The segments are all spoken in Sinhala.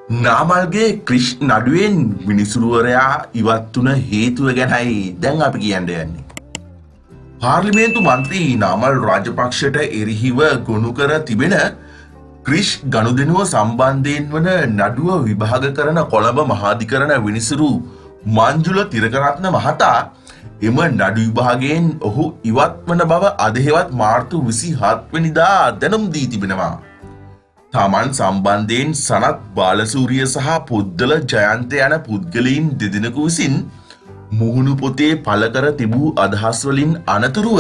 නාමල්ගේ ක්‍රිෂ් නඩුවෙන් විනිසුරුවරයා ඉවත් වුණ හේතුව ගැනයි දැන් අපි කියන්න යන්නේ. පාර්ලිමේන්තු මන්ත්‍රී නාමල් රාජපක්ෂට එරෙහිව ගොනු කර තිබෙන ක්‍රිෂ් ගනුදෙනුව සම්බන්ධයෙන් වන නඩුව විභාග කරන කොළඹ මහාධිකරණ විනිසුරු මංජුල තිලකරත්න මහතා එම නඩු විභාගයෙන් ඔහු ඉවත් වන බව අද හෙවත් මාර්තු 27 වෙනිදා දැනුම් දී තිබෙනවා. තමන් සම්බන්ධයෙන් සනත් බාලසූරිය සහ පුද්දල ජයන්ත යන පුද්ගලයින් දෙදෙනෙකු විසින් මුහුණු පොතේ පළ කර තිබූ අදහස් වලින් අනතුරුව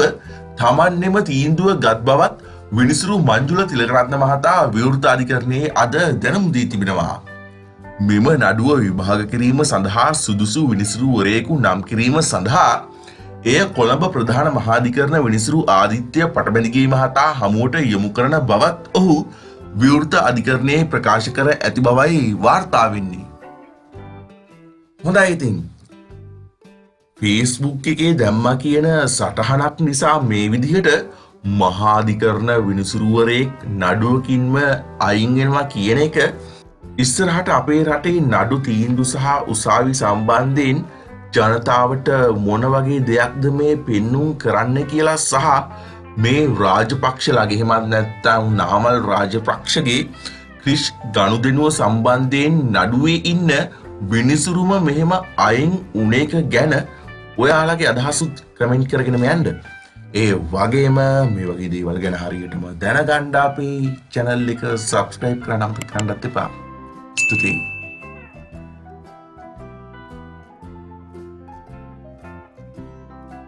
තමන්නෙම තීන්දුව ගත් බවත් විනිසුරු මංජුල තිලකරත්න මහතා විවෘත අධිකරණයේ අද දැනුම් දී තිබෙනවා. මෙම නඩුව විභාග කිරීම සඳහා සුදුසු විනිසුරුවරයෙකු නම් කිරීම සඳහා එය කොළඹ ප්‍රධාන මහාධිකරණ විනිසුරු ආදිත්‍ය පටබැඳිගේ මහතා හමුවට යොමු කරන බවත් ඔහු විවෘත අධිකරණයේ ප්‍රකාශ කර ඇති බවයි වාර්තා වෙන්නේ. හොඳයි ඉතින්. Facebook එකේ දැම්මා කියන සටහනක් නිසා මේ විදිහට මහාධිකරණ විනිසුරුවරයෙක් නඩුවකින්ම අයින් වෙනවා කියන එක ඉස්සරහට අපේ රටේ නඩු තීන්දුව සහ උසාවි සම්බන්ධයෙන් ජනතාවට මොන වගේ දෙයක්ද මේ පෙන්눔 කරන්න කියලා සහ මේ රාජපක්ෂලාගේ එහෙමත් නැත්නම් නාමල් රාජපක්ෂගේ ක්‍රිෂ් ගනුදෙනුව සම්බන්ධයෙන් නඩුවේ ඉන්න විනිසුරුම මෙහෙම අයින් උන එක ගැන ඔයාලගේ අදහසුත් කමෙන්ට් කරගෙන යන්න. ඒ වගේම මේ වගේ දේවල් ගැන හරියටම දැනගන්න අපේ channel එක subscribe කරන්න අමතක කරන්නත් එපා. ස්තුතියි.